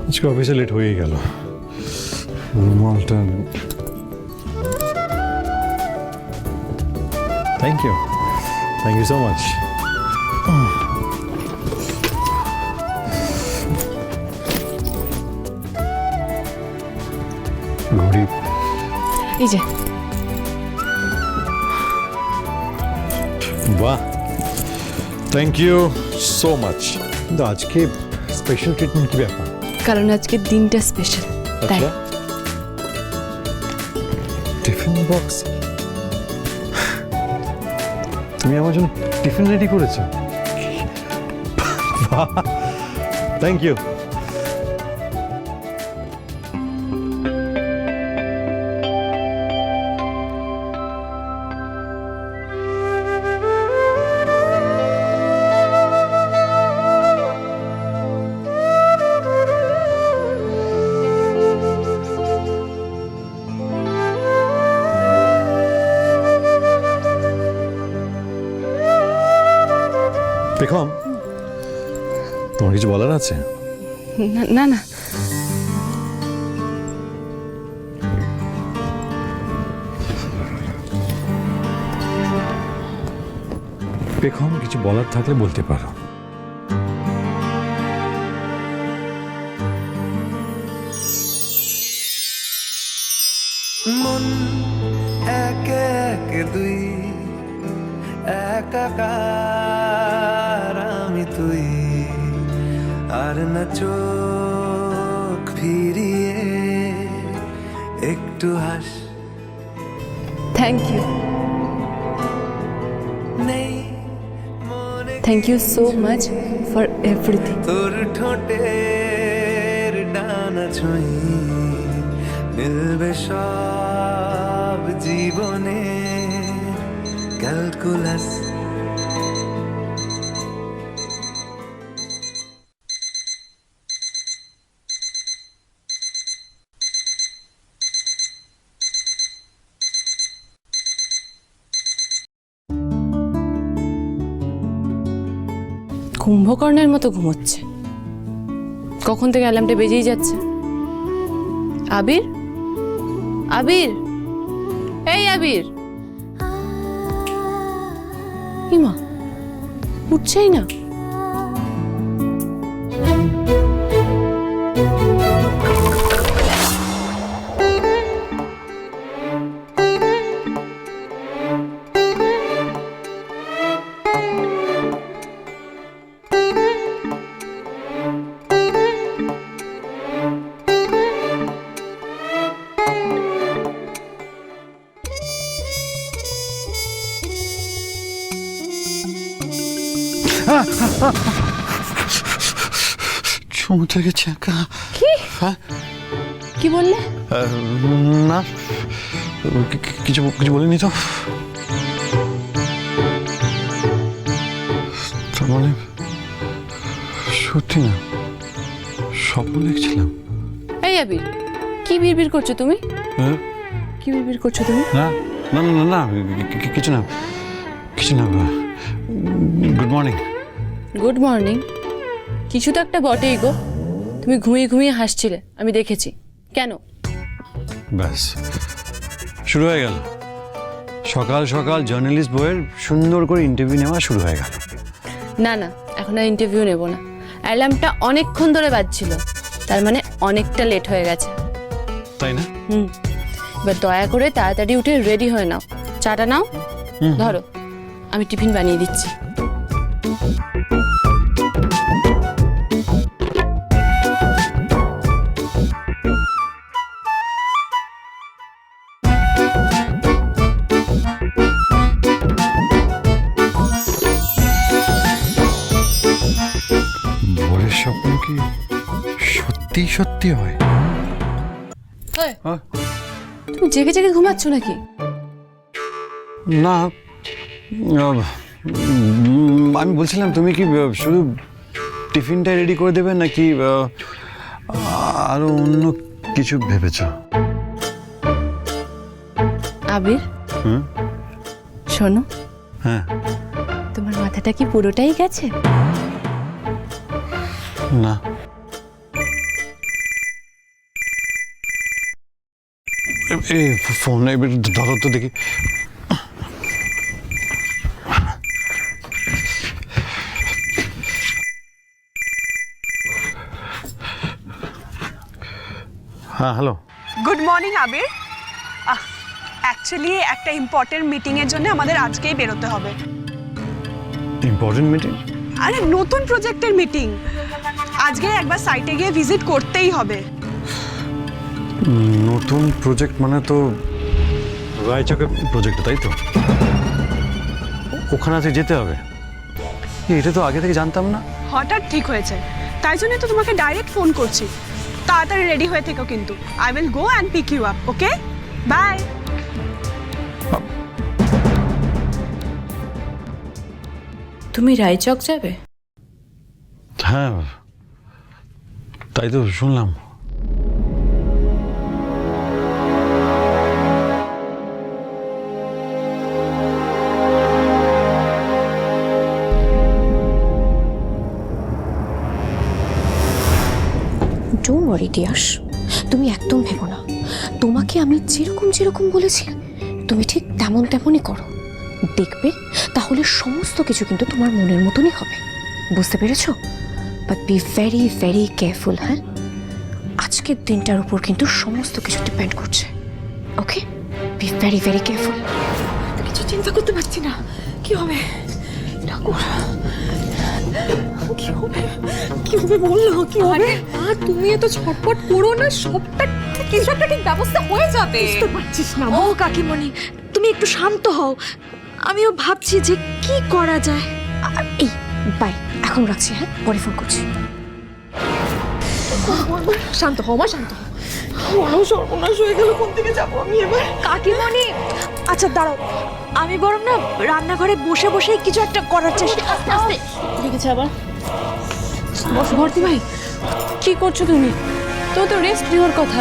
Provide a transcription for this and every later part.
আজকে অফিসে লেট হয়ে গেল। রুমালটা থ্যাংক ইউ সো মাচ। ঘড়ি এই যে বাহ, থ্যাংক ইউ সো মাচ। কিন্তু আজকে স্পেশাল ট্রিটমেন্ট কি ব্যাপার? কারণ আজকের দিনটা স্পেশাল তাই। আচ্ছা, টিফিন বক্স তুমি আমার জন্য টিফিন রেডি করেছো? Thank you. দেখো, তোমার কিছু বলার আছে? না না, পেখম কিছু বলার থাকলে বলতে পারো। মন একে একে দুই, একাকার আমি তুই, আর না চোখ ফিরিয়ে একটু হাস। থ্যাংক ইউ নেই মনে thank you so much for everything. তোর ঠোঁটের ডানা ছুঁই, মিলবে সব জীবনে ক্যালকুলাস। কুম্ভকর্ণের মতো ঘুমোচ্ছে, কখন থেকে অ্যালার্মটা বেজেই যাচ্ছে। আবির, আবির, এই আবির, ইমা উঠছেই না। সমুদ্রে গেছে একা। কি হ্যাঁ, কি বললে? না কিছু কিছু বলিনি তো। তার মানে সত্যি না, স্বপ্ন দেখছিলাম। এই আবির, কি বিড়বিড় করছো তুমি? হ্যাঁ, কি বিড়বিড় করছো তুমি? না না না না, কিছু না কিছু না। Good morning. Good morning? কিছু তো একটা বটেই গো। তুমি ঘুমিয়ে ঘুমিয়ে হাসছিলে, আমি দেখেছি। কেন? ব্যাস শুরু হয়ে গেল। সকাল সকাল জার্নালিস্ট বইয়ের সুন্দর করে ইন্টারভিউ নেওয়া শুরু হয়ে গেল। না না, এখন আর ইন্টারভিউ নেব না। অ্যালার্মটা অনেকক্ষণ ধরে বাজছিল, তার মানে অনেকটা লেট হয়ে গেছে। তাই না? এবার দয়া করে তাড়াতাড়ি উঠে রেডি হয়ে নাও। চাটা নাও, ধরো আমি টিফিন বানিয়ে দিচ্ছি। ভোরের স্বপ্ন কি সত্যি সত্যি হয়? এই, তুমি জেগে জেগে ঘুমাচ্ছ নাকি? না, আমি বলছিলাম তুমি কি শুধু টিফিনটা রেডি করে দেবে নাকি আরো অন্য কিছু ভেবেছ? আবির, শোনো, হ্যাঁ, তোমার মাথাটা কি পুরোটাই গেছে? না এই ফোন এবার ধরো তো দেখি। হ্যাঁ হ্যালো। গুড মর্নিং আবির। অ্যাকচুয়ালি একটা ইম্পর্টেন্ট মিটিংয়ের জন্য আমাদের আজকেই বেরোতে হবে। Important meeting? আরে নতুন প্রজেক্টের মিটিং, আজকে একবার সাইটে গিয়ে ভিজিট করতেই হবে। নতুন প্রজেক্ট মানে তো রায়চকের প্রজেক্ট, তাই তো? ওখানে আজকে যেতে হবে? এটা তো আগে থেকে জানতাম না। হঠাৎ ঠিক হয়েছে, তাই জন্য তো তোমাকে ডাইরেক্ট ফোন করছি। তাড়াতাড়ি রেডি হয়ে থেকো কিন্তু। I will go and pick you up, okay? Bye. তুমি রায়চক যাবে? হ্যাঁ, তাই তো শুনলাম। ডোন্ট ওয়ারি ডিয়ার্স, তুমি একদম ভেবো না। তোমাকে আমি যেরকম বলেছি তুমি ঠিক তেমনই করো, দেখবে তাহলে সমস্ত কিছু কিন্তু তোমার মনের মতনই হবে। বুঝতে পেরেছো? But be very very careful. হ্যাঁ, আজকের দিনটার উপর কিন্তু সমস্ত কিছু ডিপেন্ড করছে। ওকে, বি ভেরি ভেরি কেয়ারফুল। কিছু চিন্তা করতে পারছি না, কি হবে ঠাকুর, কি হবে বললো, কি হবে? আর তুমি এত ছটপট করো না, সবটা কিছু একটা ঠিক ব্যবস্থা হয়ে যাবে। বুঝতে পারছিস না? ও কাকিমণি, তুমি একটু শান্ত হও। আমিও ভাবছি যে কি করা যায়। এই বাই, এখন রাখছি, হ্যাঁ পরে ফোন করছি। শান্ত হও মা, শান্ত হও। বলো, সর্বনাশ হয়ে গেল, কোন দিকে যাবো আমি এবার? কাকিমণি আচ্ছা দাঁড়াও, আমি বরং না রান্নাঘরে বসে বসে কিছু একটা করার চেষ্টা। আস্তে আস্তে দেখেছে আবার। ভর্তি ভাই, কি করছো তুমি? তো তো রেস্ট নেওয়ার কথা,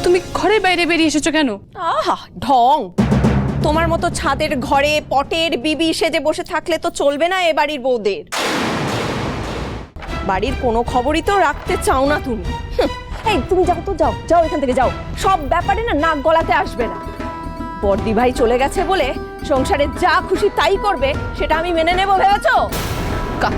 তুমি ঘরে বাইরে বেরিয়ে এসেছো কেন? আহা ঢং! তোমার মতো ছাদের ঘরে পটের বিবি সেজে বসে থাকলে তো চলবে না এ বাড়ির বউদের। বাড়ির কোনো খবরই তো রাখতে চাও না তুমি। এই তুমি যাও তো, যাও যাও এখান থেকে যাও। সব ব্যাপারে না নাক গলাতে আসবে না। বড়দি ভাই চলে গেছে বলে সংসারে যা খুশি তাই করবে, সেটা আমি মেনে নেব ভেবেছো?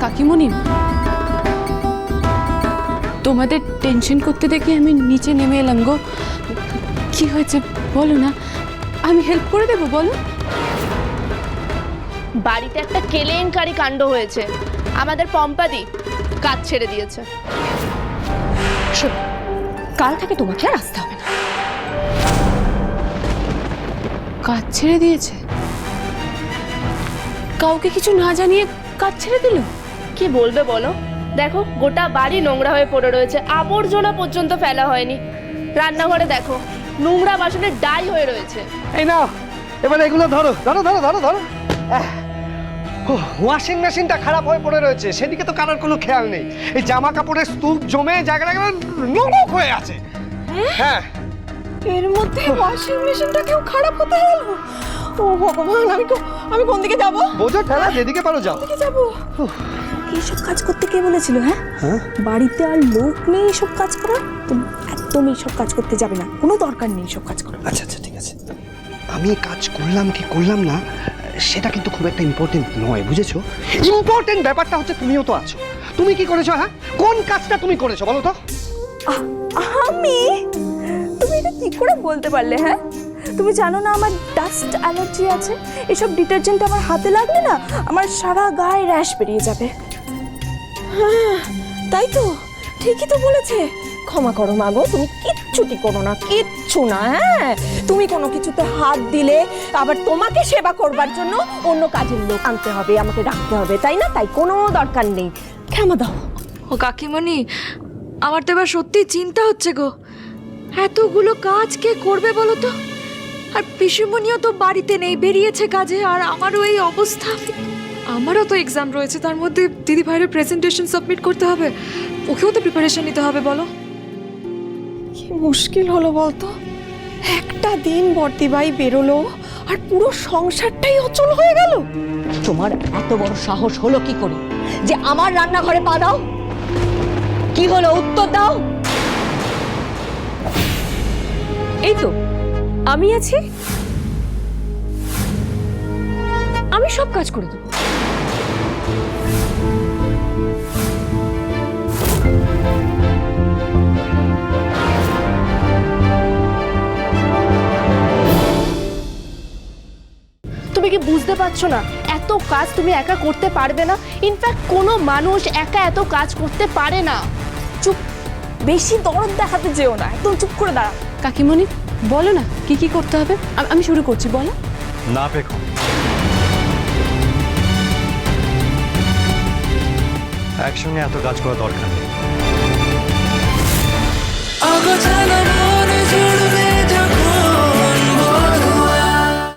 কাকিমণি, তোমাদের টেনশন করতে দেখে আমি নিচে নেমে এলাম গো। কি হয়েছে বলো না, আমি হেল্প করে দেবো, বলো। বাড়িতে একটা কেলেঙ্কারি কাণ্ড হয়েছে, আমাদের পম্পাদি কাজ ছেড়ে দিয়েছে। শোনো, কাল থেকে তোমাকে আর আসতে হবে না। কাজ ছেড়ে দিয়েছে? কাউকে কিছু না জানিয়ে কাজ ছেড়ে দিল? কি বলবে বলো? দেখো, গোটা বাড়ি নোংরা হয়ে পড়ে রয়েছে, আবর্জনা পর্যন্ত ফেলা হয়নি। রান্নাঘরে দেখো, নোংরা বাসনে ডাই হয়ে রয়েছে। এই নাও, এবার এগুলো ধরো ধরো ধরো ধরো ধরো। ওয়াশিং মেশিনটা খারাপ হয়ে পড়ে রয়েছে, সেদিকে তো কারোর কোনো খেয়াল নেই। এই জামা কাপড়ের স্তূপ জমে জায়গাটা নোংরা হয়ে আছে। হ্যাঁ, এর মধ্যে ওয়াশিং মেশিনটা কেউ খারাপ হতে গেল? ও ভগবান, আমি কোন দিকে যাব? বোঝো ঠেলা, যেদিকে পারো যাও। যাব। এইসব কাজ করতে কে বলেছিল? হ্যাঁ, বাড়িতে আর লোক নেই এইসব কাজ করার। তুমি একদম এইসব কাজ করতে যাবে না, কোনো দরকার নেই এইসব কাজ করার। আচ্ছা আচ্ছা ঠিক আছে, আমি কাজ করলাম কি করলাম না সেটা কিন্তু খুব একটা ইম্পর্টেন্ট নয়, বুঝেছো? ইম্পর্টেন্ট ব্যাপারটা হচ্ছে তুমিও তো আছো। তুমি কি করেছো? হ্যাঁ, কোন কাজটা তুমি করেছো বলো তো? আমি? তুমি এটা কি করে বলতে পারলে? হ্যাঁ, তুমি জানো না আমার ডাস্ট অ্যালার্জি আছে। এসব ডিটারজেন্ট আমার হাতে লাগলে না আমার সারা গায়ে র্যাশ বেরিয়ে যাবে। হ্যাঁ তাই তো, ঠিকই তো বলেছে। ক্ষমা করো মা গো, তুমি কিচ্ছুটি করো না, কিচ্ছু না। হ্যাঁ, তুমি কোনো কিছুতে হাত দিলে আবার তোমাকে সেবা করবার জন্য অন্য কাজের লোক আনতে হবে, আমাকে ডাকতে হবে, তাই না? তাই কোনো দরকার নেই, ক্ষমা দাও। ও কাকিমণি, আমার তো এবার সত্যি চিন্তা হচ্ছে গো। এতগুলো কাজ কে করবে বলো তো? আর পিসুমণিও তো বাড়িতে নেই, বেরিয়েছে কাজে। আর আমারও এই অবস্থা। আমারও তো এক্সাম রয়েছে, তার মধ্যে দিদি ভাইয়ের প্রেজেন্টেশন সাবমিট করতে হবে, ওকেও তো প্রিপারেশন নিতে হবে। বলো কি মুশকিল হলো বলতো? একটা দিন বর্দি ভাই বেরোলো আর পুরো সংসারটাই অচল হয়ে গেল। তোমার এত বড় সাহস হলো কি করে যে আমার রান্নাঘরে পা দাও? কি হলো, উত্তর দাও। এই তো আমি আছি, আমি সব কাজ করে দেবো। তুমি কি বুঝতে পারছো না এত কাজ তুমি একা করতে পারবে না? ইনফ্যাক্ট কোনো মানুষ একা এত কাজ করতে পারে না। চুপ, বেশি দরদ দেখাতে যেও না, একদম চুপ করে দাঁড়া। কাকিমণি বলো না কি কি করতে হবে, আমি শুরু করছি, বলো। না পেখো, একসঙ্গে এত কাজ করা দরকার নেই। অগোছালো